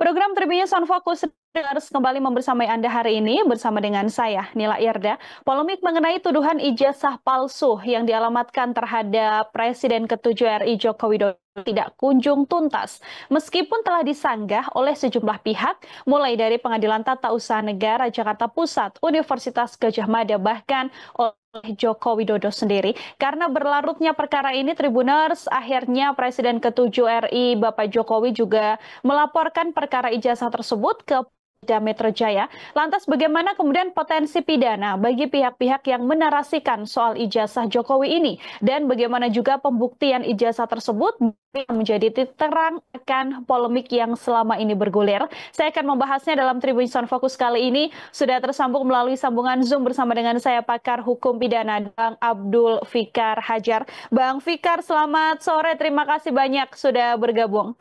Program Tribunnews on Focus harus kembali membersamai Anda hari ini bersama dengan saya, Nila Irda. Polemik mengenai tuduhan ijazah palsu yang dialamatkan terhadap Presiden ke-7 RI Joko Widodo tidak kunjung tuntas. Meskipun telah disanggah oleh sejumlah pihak, mulai dari Pengadilan Tata Usaha Negara Jakarta Pusat, Universitas Gadjah Mada, bahkan oleh Joko Widodo sendiri. Karena berlarutnya perkara ini, Tribuners, akhirnya Presiden ke-7 RI Bapak Jokowi juga melaporkan perkara ijazah tersebut ke Polda Metro Jaya. Lantas bagaimana kemudian potensi pidana bagi pihak-pihak yang menarasikan soal ijazah Jokowi ini? Dan bagaimana juga pembuktian ijazah tersebut menjadi titik terang akan polemik yang selama ini bergulir. Saya akan membahasnya dalam Tribunnews on Focus kali ini. Sudah tersambung melalui sambungan Zoom bersama dengan saya pakar hukum pidana Bang Abdul Fikar Hajar. Bang Fikar, selamat sore. Terima kasih banyak sudah bergabung.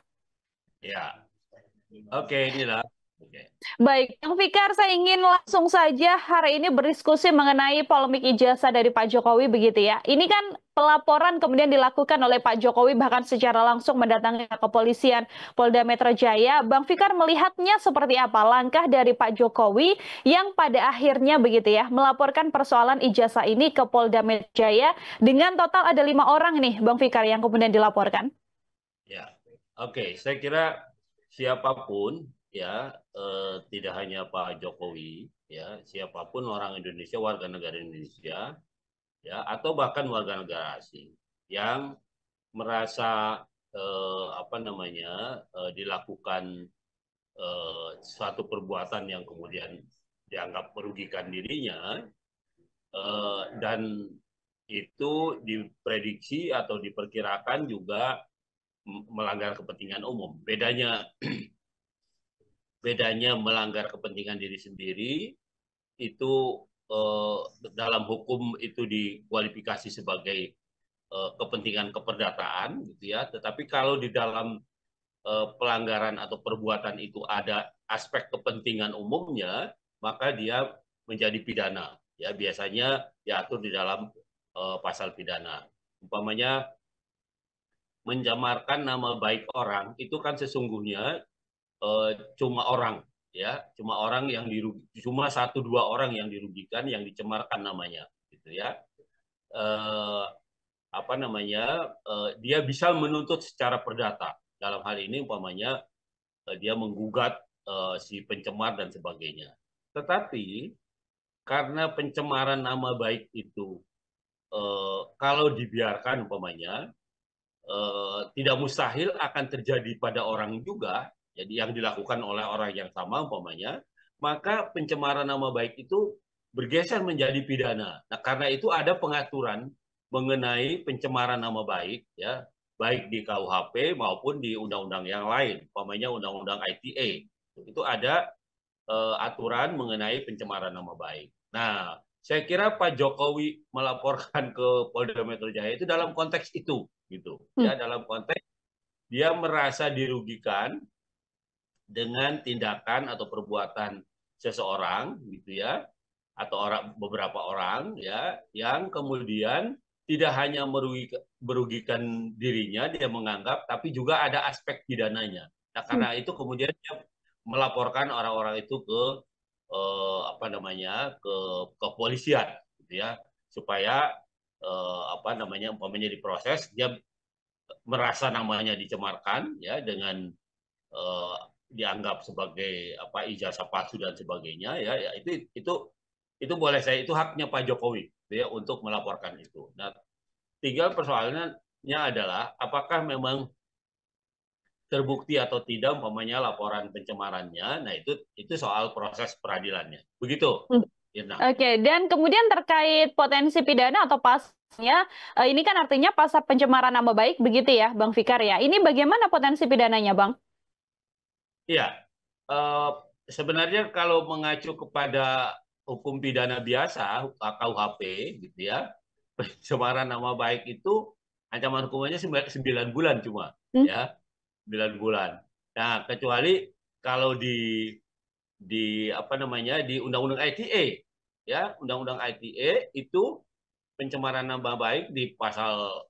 Ya, oke, inilah. Oke. Baik, Bang Fikar, saya ingin langsung saja hari ini berdiskusi mengenai polemik ijazah dari Pak Jokowi begitu ya. Ini kan pelaporan kemudian dilakukan oleh Pak Jokowi bahkan secara langsung mendatangi kepolisian Polda Metro Jaya. Bang Fikar melihatnya seperti apa langkah dari Pak Jokowi yang pada akhirnya begitu ya melaporkan persoalan ijazah ini ke Polda Metro Jaya dengan total ada 5 orang nih, Bang Fikar, yang kemudian dilaporkan. Ya, oke. Saya kira siapapun ya, tidak hanya Pak Jokowi, ya, siapapun orang Indonesia, warga negara Indonesia, ya, atau bahkan warga negara asing yang merasa dilakukan suatu perbuatan yang kemudian dianggap merugikan dirinya, dan itu diprediksi atau diperkirakan juga melanggar kepentingan umum. Bedanya melanggar kepentingan diri sendiri itu dalam hukum itu dikualifikasi sebagai kepentingan keperdataan, gitu ya. Tetapi kalau di dalam pelanggaran atau perbuatan itu ada aspek kepentingan umumnya, maka dia menjadi pidana. Ya, biasanya diatur di dalam pasal pidana. Umpamanya mencemarkan nama baik orang itu kan sesungguhnya cuma orang, ya, cuma satu dua orang yang dirugikan, yang dicemarkan namanya, gitu ya. eh, Dia bisa menuntut secara perdata, dalam hal ini umpamanya dia menggugat si pencemar dan sebagainya. Tetapi karena pencemaran nama baik itu kalau dibiarkan umpamanya, tidak mustahil akan terjadi pada orang juga, jadi yang dilakukan oleh orang yang sama umpamanya, maka pencemaran nama baik itu bergeser menjadi pidana. Nah, karena itu ada pengaturan mengenai pencemaran nama baik, ya, baik di KUHP maupun di undang-undang yang lain, umpamanya undang-undang ITE. Itu ada aturan mengenai pencemaran nama baik. Nah, saya kira Pak Jokowi melaporkan ke Polda Metro Jaya itu dalam konteks itu, gitu Hmm. ya, dalam konteks dia merasa dirugikan dengan tindakan atau perbuatan seseorang, gitu ya, atau beberapa orang, ya, yang kemudian tidak hanya merugikan dirinya, dia menganggap, tapi juga ada aspek pidananya. Nah, Hmm. karena itu kemudian dia melaporkan orang-orang itu ke ke kepolisian, gitu ya, supaya umpamanya diproses, dia merasa namanya dicemarkan, ya, dengan eh, dianggap sebagai ijazah palsu dan sebagainya, ya, ya, itu boleh, saya itu haknya Pak Jokowi, ya, untuk melaporkan itu. Nah, tinggal persoalannya adalah apakah memang terbukti atau tidak umpamanya laporan pencemarannya. Nah, itu soal proses peradilannya. Begitu, Hmm. Irna. Oke, dan kemudian terkait potensi pidana atau pasalnya, ini kan artinya pasal pencemaran nama baik begitu ya, Bang Fikar ya. Ini bagaimana potensi pidananya, Bang? Iya, eh, sebenarnya kalau mengacu kepada hukum pidana biasa, KUHP, gitu ya, pencemaran nama baik itu ancaman hukumannya 9 bulan cuma, Hmm? ya, 9 bulan. Nah, kecuali kalau di Undang-Undang ITE, ya, Undang-Undang ITE itu pencemaran nama baik di pasal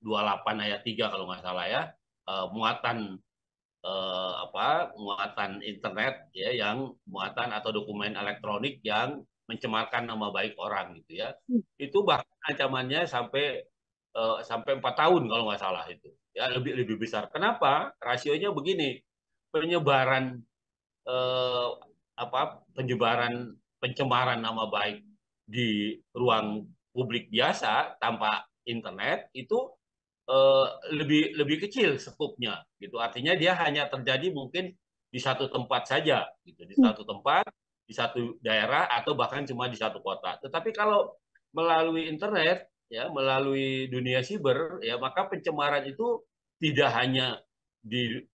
28 ayat 3 kalau nggak salah, ya, muatan muatan internet ya, yang muatan atau dokumen elektronik yang mencemarkan nama baik orang gitu ya. Itu bahkan ancamannya sampai 4 tahun kalau nggak salah itu. Ya, lebih lebih besar. Kenapa? Rasionya begini. Penyebaran eh, penyebaran pencemaran nama baik di ruang publik biasa tanpa internet itu eh, lebih lebih kecil skupnya gitu. Artinya dia hanya terjadi mungkin di satu tempat saja gitu, di satu tempat, di satu daerah atau bahkan cuma di satu kota. Tetapi kalau melalui internet ya, melalui dunia siber ya, maka pencemaran itu tidak hanya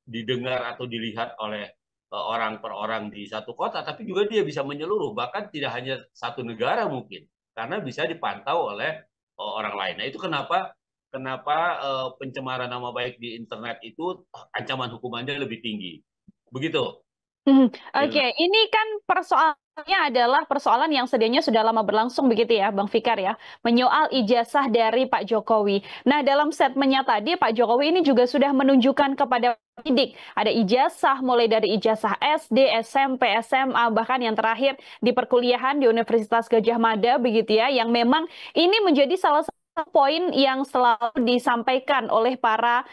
didengar atau dilihat oleh orang per orang di satu kota, tapi juga dia bisa menyeluruh, bahkan tidak hanya satu negara mungkin, karena bisa dipantau oleh orang lain. Nah itu kenapa kenapa pencemaran nama baik di internet itu ancaman hukumannya lebih tinggi. Begitu, Oke, Irna. ini kan persoalannya adalah persoalan yang sedianya sudah lama berlangsung begitu ya, Bang Fikar ya, menyoal ijazah dari Pak Jokowi. Nah, dalam statementnya tadi, Pak Jokowi ini juga sudah menunjukkan kepada penyidik, ada ijazah mulai dari ijazah SD, SMP, SMA, bahkan yang terakhir di perkuliahan di Universitas Gajah Mada begitu ya, yang memang ini menjadi salah satu poin yang selalu disampaikan oleh para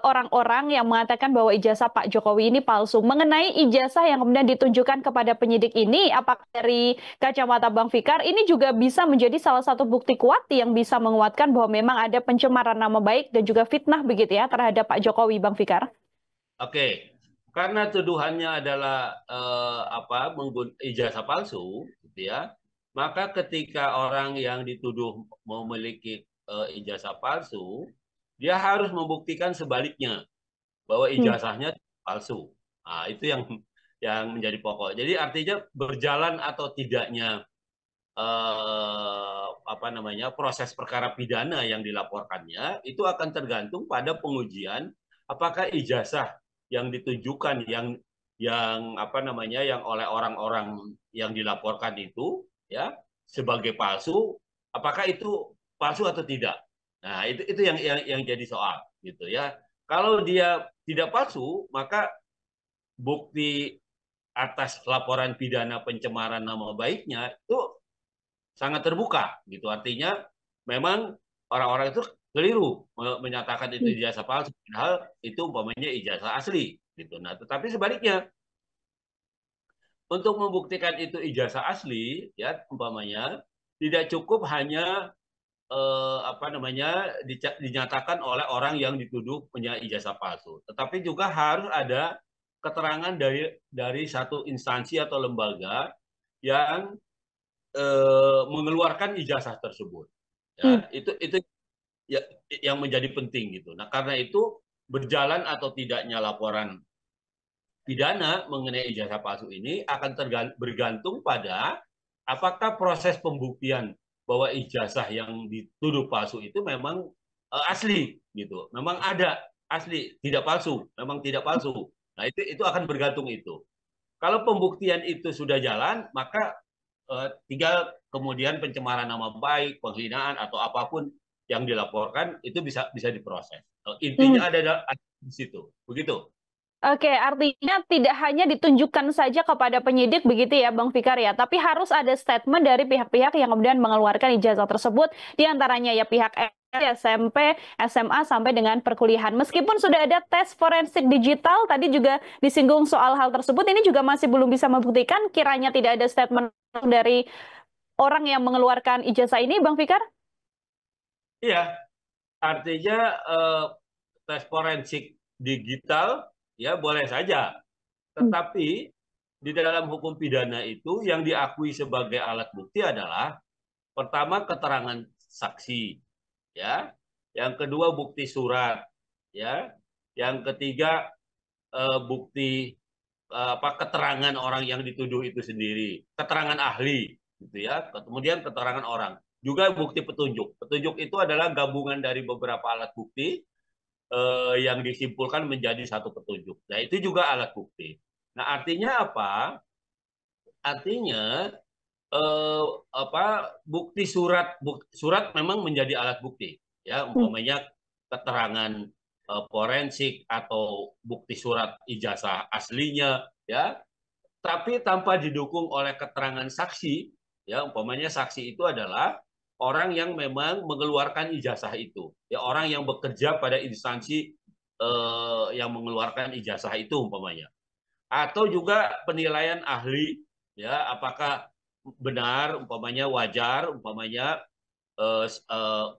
orang-orang yang mengatakan bahwa ijazah Pak Jokowi ini palsu. Mengenai ijazah yang kemudian ditunjukkan kepada penyidik ini, apakah dari kacamata Bang Fikar, ini juga bisa menjadi salah satu bukti kuat yang bisa menguatkan bahwa memang ada pencemaran nama baik dan juga fitnah begitu ya terhadap Pak Jokowi, Bang Fikar? Oke, karena tuduhannya adalah ijazah palsu, gitu ya. Maka ketika orang yang dituduh memiliki ijazah palsu, dia harus membuktikan sebaliknya bahwa Hmm. ijazahnya palsu. Nah, itu yang menjadi pokok. Jadi artinya berjalan atau tidaknya proses perkara pidana yang dilaporkannya itu akan tergantung pada pengujian apakah ijazah yang ditunjukkan yang oleh orang-orang yang dilaporkan itu ya sebagai palsu, apakah itu palsu atau tidak. Nah, itu yang jadi soal gitu ya. Kalau dia tidak palsu, maka bukti atas laporan pidana pencemaran nama baiknya itu sangat terbuka gitu. Artinya memang orang-orang itu keliru menyatakan itu ijazah palsu, padahal itu umpamanya ijazah asli gitu. Nah, tetapi sebaliknya untuk membuktikan itu ijazah asli ya umpamanya tidak cukup hanya dinyatakan oleh orang yang dituduh punya ijazah palsu, tetapi juga harus ada keterangan dari satu instansi atau lembaga yang mengeluarkan ijazah tersebut. Hmm. Ya, itu ya, yang menjadi penting gitu. Nah, karena itu berjalan atau tidaknya laporan pidana mengenai ijazah palsu ini akan bergantung pada apakah proses pembuktian bahwa ijazah yang dituduh palsu itu memang asli gitu. Memang ada asli, tidak palsu, memang tidak palsu. Nah, itu akan bergantung itu. Kalau pembuktian itu sudah jalan, maka tinggal kemudian pencemaran nama baik, penghinaan atau apapun yang dilaporkan itu bisa bisa diproses. Hmm. Intinya ada di situ. Begitu. Oke, artinya tidak hanya ditunjukkan saja kepada penyidik begitu ya, Bang Fikar ya, tapi harus ada statement dari pihak-pihak yang kemudian mengeluarkan ijazah tersebut, di antaranya ya pihak SMP, SMA sampai dengan perkuliahan. Meskipun sudah ada tes forensik digital, tadi juga disinggung soal hal tersebut, ini juga masih belum bisa membuktikan kiranya tidak ada statement dari orang yang mengeluarkan ijazah ini, Bang Fikar? Iya, artinya tes forensik digital ya boleh saja, Hmm. tetapi di dalam hukum pidana itu yang diakui sebagai alat bukti adalah pertama keterangan saksi, ya, yang kedua bukti surat, ya, yang ketiga bukti keterangan orang yang dituduh itu sendiri, keterangan ahli, gitu ya, kemudian keterangan orang, juga bukti petunjuk. Petunjuk itu adalah gabungan dari beberapa alat bukti yang disimpulkan menjadi satu petunjuk. Nah, itu juga alat bukti. Nah, artinya apa? Artinya eh, bukti surat memang menjadi alat bukti, ya, Hmm. umpamanya keterangan forensik atau bukti surat ijazah aslinya, ya, tapi tanpa didukung oleh keterangan saksi, ya, umpamanya saksi itu adalah orang yang memang mengeluarkan ijazah itu, ya, orang yang bekerja pada instansi yang mengeluarkan ijazah itu umpamanya, atau juga penilaian ahli, ya, apakah benar umpamanya wajar umpamanya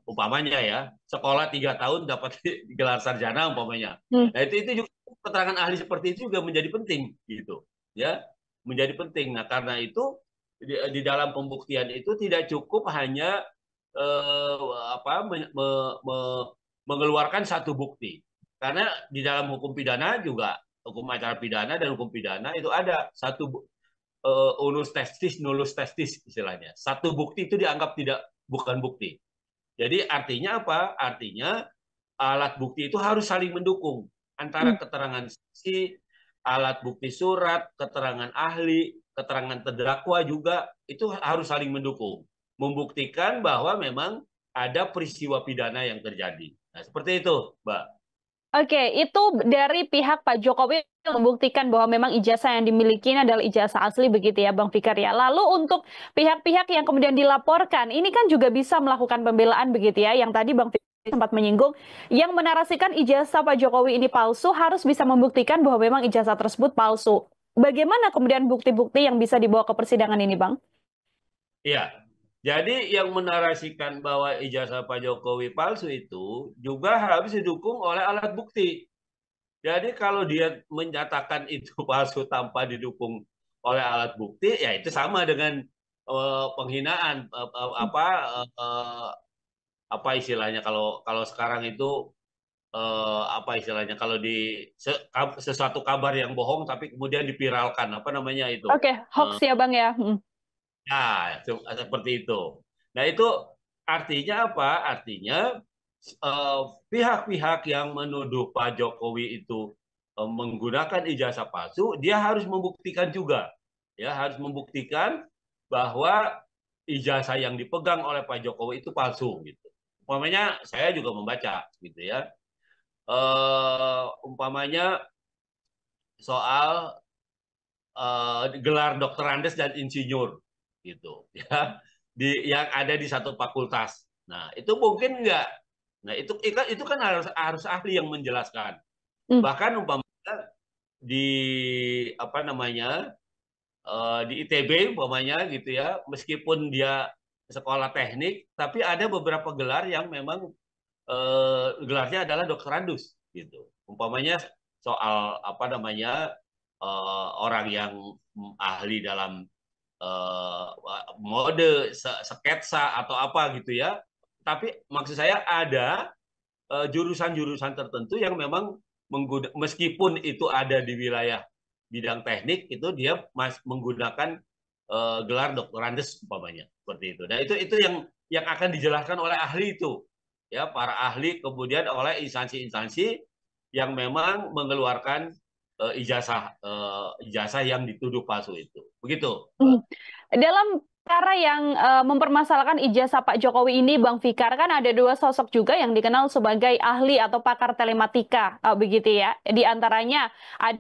umpamanya ya sekolah 3 tahun dapat gelar sarjana umpamanya. Hmm. Nah itu juga keterangan ahli seperti itu juga menjadi penting gitu, ya, menjadi penting. Nah karena itu di dalam pembuktian itu tidak cukup hanya eh, apa mengeluarkan satu bukti, karena di dalam hukum pidana juga, hukum acara pidana dan hukum pidana itu ada satu unus testis nullus testis istilahnya, satu bukti itu dianggap tidak bukan bukti. Jadi artinya apa? Artinya alat bukti itu harus saling mendukung antara keterangan saksi, alat bukti surat, keterangan ahli, keterangan terdakwa juga itu harus saling mendukung, membuktikan bahwa memang ada peristiwa pidana yang terjadi. Nah, seperti itu, Mbak. Oke, itu dari pihak Pak Jokowi membuktikan bahwa memang ijazah yang dimiliki adalah ijazah asli begitu ya Bang Fikar ya. Lalu untuk pihak-pihak yang kemudian dilaporkan, ini kan juga bisa melakukan pembelaan begitu ya, yang tadi Bang Fikar sempat menyinggung, yang menarasikan ijazah Pak Jokowi ini palsu harus bisa membuktikan bahwa memang ijazah tersebut palsu. Bagaimana kemudian bukti-bukti yang bisa dibawa ke persidangan ini, Bang? Iya. Jadi yang menarasikan bahwa ijazah Pak Jokowi palsu itu juga harus didukung oleh alat bukti. Jadi kalau dia menyatakan itu palsu tanpa didukung oleh alat bukti, ya itu sama dengan penghinaan, apa istilahnya, kalau kalau sekarang itu apa istilahnya, kalau di sesuatu kabar yang bohong tapi kemudian dipiralkan, apa namanya itu? Oke, hoax Eh, ya Bang ya. Ya, seperti itu. Nah, itu artinya apa? Artinya eh, pihak-pihak yang menuduh Pak Jokowi itu menggunakan ijazah palsu, dia harus membuktikan juga, ya, harus membuktikan bahwa ijazah yang dipegang oleh Pak Jokowi itu palsu, gitu. Umpamanya saya juga membaca, gitu ya. Umpamanya soal gelar dokter Andes dan insinyur, gitu ya, yang ada di satu fakultas. Nah itu mungkin enggak. Nah itu kan harus ahli yang menjelaskan. Hmm. Bahkan umpamanya di apa namanya di ITB umpamanya gitu ya, meskipun dia sekolah teknik tapi ada beberapa gelar yang memang gelarnya adalah doktorandus gitu. Umpamanya soal apa namanya orang yang ahli dalam uh, mode sketsa atau apa gitu ya. Tapi maksud saya ada jurusan-jurusan tertentu yang memang meskipun itu ada di wilayah bidang teknik, itu dia menggunakan gelar doktorandus umpamanya seperti itu. Dan itu yang akan dijelaskan oleh ahli itu, ya, para ahli, kemudian oleh instansi-instansi yang memang mengeluarkan ijazah yang dituduh palsu itu. Begitu, Mbak. Hmm. Dalam perkara yang mempermasalahkan ijazah Pak Jokowi ini, Bang Fikar, kan ada dua sosok juga yang dikenal sebagai ahli atau pakar telematika, begitu ya. Di antaranya ada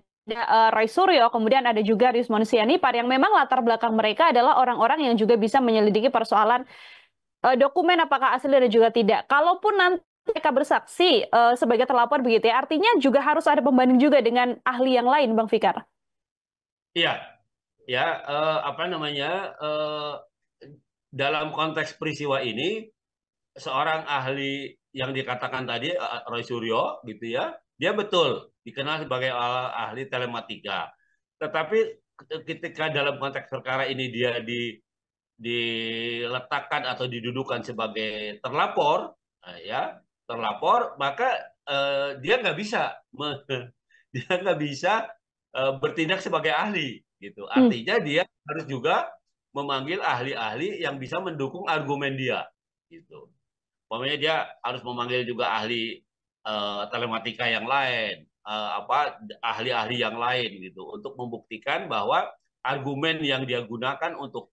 Roy Suryo, kemudian ada juga Rismon Sianipar, yang memang latar belakang mereka adalah orang-orang yang juga bisa menyelidiki persoalan dokumen apakah asli dan juga tidak. Kalaupun nanti mereka bersaksi sebagai terlapor begitu ya, artinya juga harus ada pembanding juga dengan ahli yang lain, Bang Fikar. Iya, ya, apa namanya, dalam konteks peristiwa ini seorang ahli yang dikatakan tadi, Roy Suryo gitu ya, dia betul dikenal sebagai ahli telematika. Tetapi ketika dalam konteks perkara ini dia diletakkan atau didudukan sebagai terlapor, ya, terlapor, maka dia nggak bisa dia nggak bisa bertindak sebagai ahli gitu. Hmm. Artinya dia harus juga memanggil ahli-ahli yang bisa mendukung argumen dia gitu. Pokoknya dia harus memanggil juga ahli telematika yang lain, apa ahli-ahli yang lain gitu, untuk membuktikan bahwa argumen yang dia gunakan untuk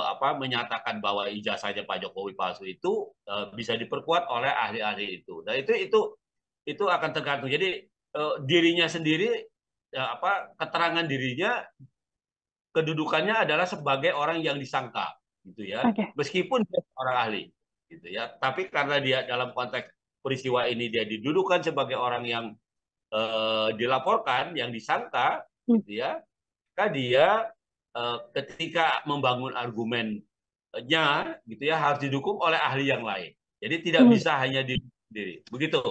apa menyatakan bahwa ijazahnya Pak Jokowi palsu itu bisa diperkuat oleh ahli-ahli itu. Dan itu itu akan tergantung. Jadi dirinya sendiri, ya, keterangan dirinya, kedudukannya adalah sebagai orang yang disangka, gitu ya. Oke. Meskipun dia orang ahli, gitu ya. Tapi karena dia dalam konteks peristiwa ini dia didudukan sebagai orang yang dilaporkan, yang disangka, Hmm. gitu ya. Maka dia ketika membangun argumennya, gitu ya, harus didukung oleh ahli yang lain. Jadi tidak Hmm. bisa hanya diri sendiri. Begitu,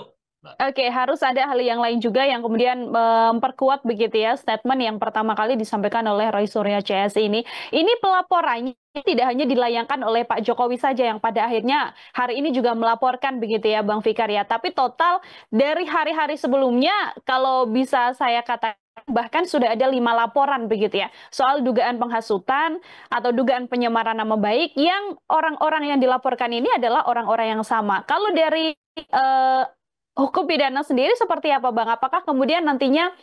Mbak. Oke, harus ada hal yang lain juga yang kemudian memperkuat begitu ya statement yang pertama kali disampaikan oleh Roy Suryo CS ini. Ini pelaporannya tidak hanya dilayangkan oleh Pak Jokowi saja yang pada akhirnya hari ini juga melaporkan begitu ya Bang Fikar ya. Tapi total dari hari-hari sebelumnya kalau bisa saya katakan bahkan sudah ada 5 laporan begitu ya soal dugaan penghasutan atau dugaan penyemaran nama baik yang orang-orang yang dilaporkan ini adalah orang-orang yang sama. Kalau dari eh, hukum pidana sendiri seperti apa, Bang? Apakah kemudian nantinya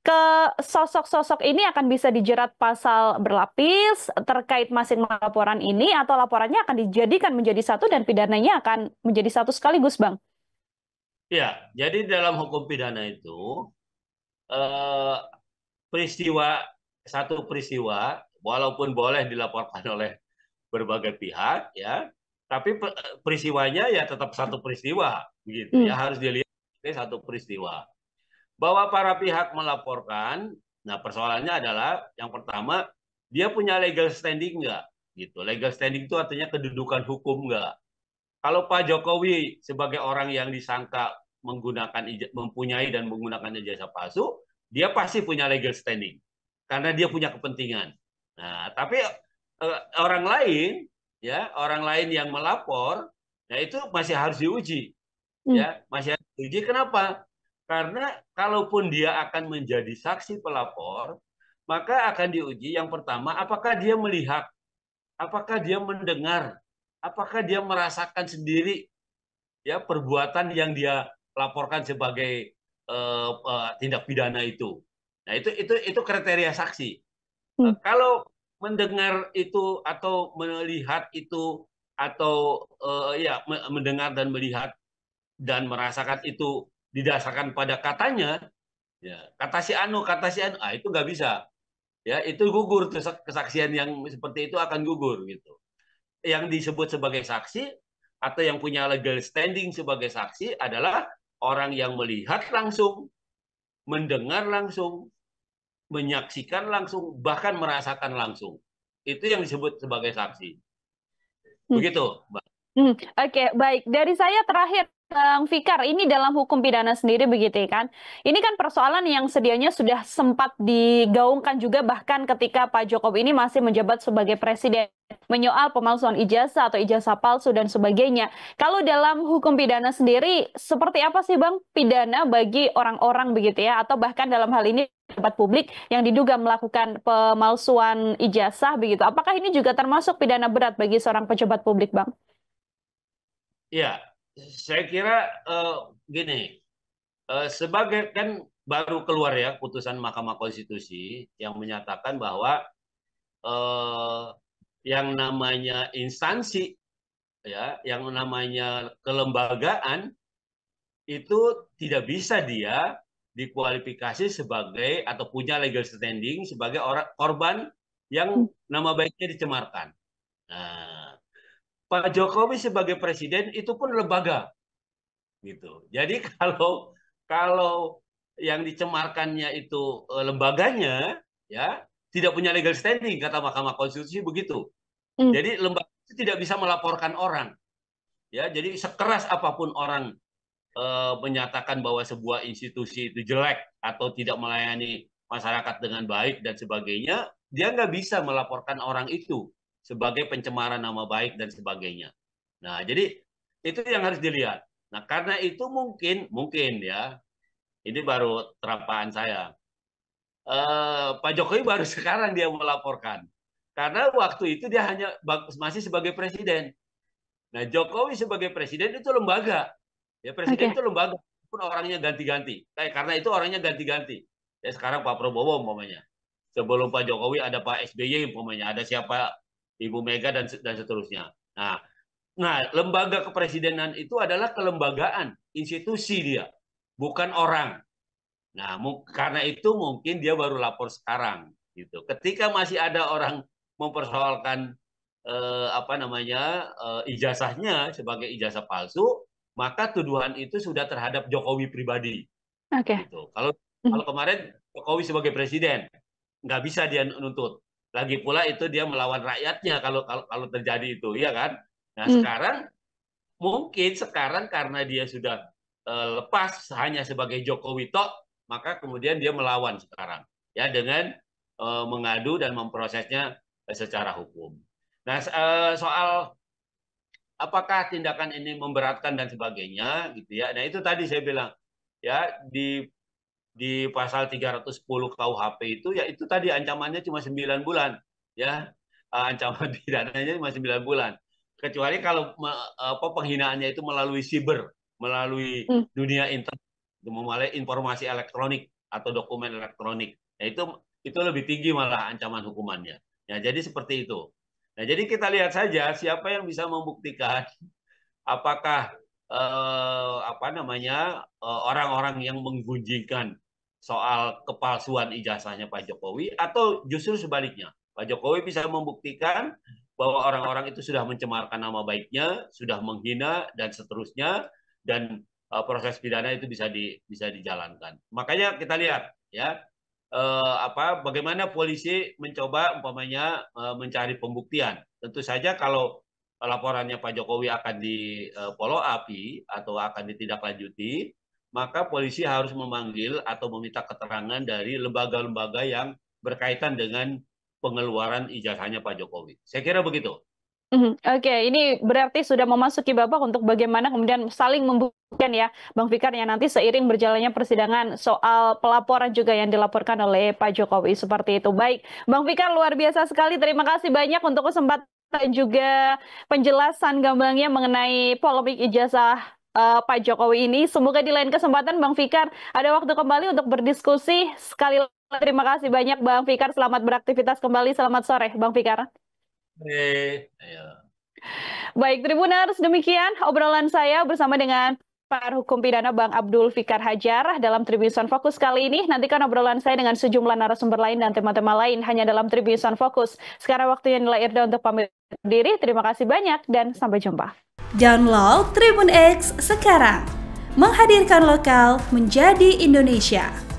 ke sosok-sosok ini akan bisa dijerat pasal berlapis terkait masing laporan ini, atau laporannya akan dijadikan menjadi satu dan pidananya akan menjadi satu sekaligus, Bang? Ya, jadi dalam hukum pidana itu eh, peristiwa satu peristiwa walaupun boleh dilaporkan oleh berbagai pihak, ya, tapi peristiwanya ya tetap satu peristiwa, begitu Hmm. ya, harus dilihat sebagai satu peristiwa. Bahwa para pihak melaporkan, nah persoalannya adalah yang pertama, dia punya legal standing nggak, gitu. Legal standing itu artinya kedudukan hukum nggak. Kalau Pak Jokowi sebagai orang yang disangka mempunyai dan menggunakan ijazah palsu, dia pasti punya legal standing karena dia punya kepentingan. Nah, tapi orang lain, ya, orang lain yang melapor, nah itu masih harus diuji, Hmm. ya, masih harus diuji. Kenapa? Karena kalaupun dia akan menjadi saksi pelapor, maka akan diuji yang pertama, apakah dia melihat, apakah dia mendengar, apakah dia merasakan sendiri, ya, perbuatan yang dia laporkan sebagai tindak pidana itu. Nah, itu kriteria saksi. Hmm. Kalau mendengar itu atau melihat itu atau ya, mendengar dan melihat dan merasakan itu didasarkan pada katanya, ya, kata si anu, itu nggak bisa, ya, itu gugur tuh, kesaksian yang seperti itu akan gugur, gitu. Yang disebut sebagai saksi atau yang punya legal standing sebagai saksi adalah orang yang melihat langsung, mendengar langsung, menyaksikan langsung, bahkan merasakan langsung. Itu yang disebut sebagai saksi. Hmm. Begitu, Mbak. Oke, baik. Dari saya terakhir, Bang Fikar, ini dalam hukum pidana sendiri begitu ya kan? Ini kan persoalan yang sedianya sudah sempat digaungkan juga bahkan ketika Pak Jokowi ini masih menjabat sebagai presiden, menyoal pemalsuan ijazah atau ijazah palsu dan sebagainya. Kalau dalam hukum pidana sendiri, seperti apa sih Bang pidana bagi orang-orang begitu ya? Atau bahkan dalam hal ini pejabat publik yang diduga melakukan pemalsuan ijazah begitu. Apakah ini juga termasuk pidana berat bagi seorang pejabat publik, Bang? Ya, saya kira gini, sebagai kan baru keluar ya putusan Mahkamah Konstitusi yang menyatakan bahwa eh, yang namanya instansi, ya, yang namanya kelembagaan itu tidak bisa dia dikualifikasi sebagai atau punya legal standing sebagai orang korban yang nama baiknya dicemarkan. Nah, Pak Jokowi sebagai presiden itu pun lembaga, gitu. Jadi kalau kalau yang dicemarkannya itu lembaganya, ya, tidak punya legal standing kata Mahkamah Konstitusi begitu. Hmm. Jadi lembaga itu tidak bisa melaporkan orang, ya. Jadi sekeras apapun orang menyatakan bahwa sebuah institusi itu jelek atau tidak melayani masyarakat dengan baik dan sebagainya, dia nggak bisa melaporkan orang itu sebagai pencemaran nama baik dan sebagainya. Nah, jadi itu yang harus dilihat. Nah, karena itu mungkin ya, ini baru terapaan saya. Pak Jokowi baru sekarang dia melaporkan. Karena waktu itu dia hanya masih sebagai presiden. Nah, Jokowi sebagai presiden itu lembaga. Ya, presiden Oke. itu lembaga, pun orangnya ganti-ganti. Karena itu orangnya ganti-ganti. Ya, sekarang Pak Prabowo umpamanya. Sebelum Pak Jokowi ada Pak SBY umpamanya, ada siapa, Ibu Mega dan seterusnya. Nah, lembaga kepresidenan itu adalah kelembagaan, institusi dia. bukan orang. Nah, karena itu mungkin dia baru lapor sekarang gitu. Ketika masih ada orang mempersoalkan ijazahnya sebagai ijazah palsu, maka tuduhan itu sudah terhadap Jokowi pribadi. Oke. Gitu. Kalau kemarin Jokowi sebagai presiden, nggak bisa dia nuntut. Lagi pula itu dia melawan rakyatnya kalau terjadi itu, ya kan? Nah, sekarang karena dia sudah lepas hanya sebagai Jokowi tok, maka kemudian dia melawan sekarang, ya, dengan mengadu dan memprosesnya secara hukum. Nah, soal apakah tindakan ini memberatkan dan sebagainya, gitu ya. Nah, itu tadi saya bilang, ya, di pasal 310 KUHP itu, ya, itu tadi ancamannya cuma 9 bulan, ya. Ancaman pidananya cuma 9 bulan. Kecuali kalau penghinaannya itu melalui siber, melalui dunia internet, melalui informasi elektronik atau dokumen elektronik. Nah, itu lebih tinggi malah ancaman hukumannya. Ya, jadi seperti itu. Nah, jadi kita lihat saja siapa yang bisa membuktikan apakah orang-orang yang menggunjingkan soal kepalsuan ijazahnya Pak Jokowi, atau justru sebaliknya, Pak Jokowi bisa membuktikan bahwa orang-orang itu sudah mencemarkan nama baiknya, sudah menghina dan seterusnya, dan proses pidana itu bisa dijalankan. Makanya kita lihat, ya, bagaimana polisi mencoba umpamanya mencari pembuktian. Tentu saja kalau laporannya Pak Jokowi akan di follow up atau akan ditindaklanjuti, maka polisi harus memanggil atau meminta keterangan dari lembaga-lembaga yang berkaitan dengan pengeluaran ijazahnya Pak Jokowi. Saya kira begitu. Oke, ini berarti sudah memasuki babak untuk bagaimana kemudian saling membuktikan, ya, Bang Fikar, ya, nanti seiring berjalannya persidangan soal pelaporan juga yang dilaporkan oleh Pak Jokowi, seperti itu. Baik, Bang Fikar, luar biasa sekali. Terima kasih banyak untuk kesempatan dan juga penjelasan gamblang mengenai polemik ijazah Pak Jokowi ini. Semoga di lain kesempatan Bang Fikar ada waktu kembali untuk berdiskusi. Sekali lagi terima kasih banyak Bang Fikar. Selamat beraktivitas kembali. Selamat sore, Bang Fikar. Baik, Tribuners, demikian obrolan saya bersama dengan pakar hukum pidana Bang Abdul Fikar Hajar dalam Tribunson Fokus kali ini. Nantikan obrolan saya dengan sejumlah narasumber lain dan tema-tema lain hanya dalam Tribunson Fokus. Sekarang waktunya Nila Irda untuk pamit diri. Terima kasih banyak dan sampai jumpa. Download Tribun X sekarang. Menghadirkan lokal menjadi Indonesia.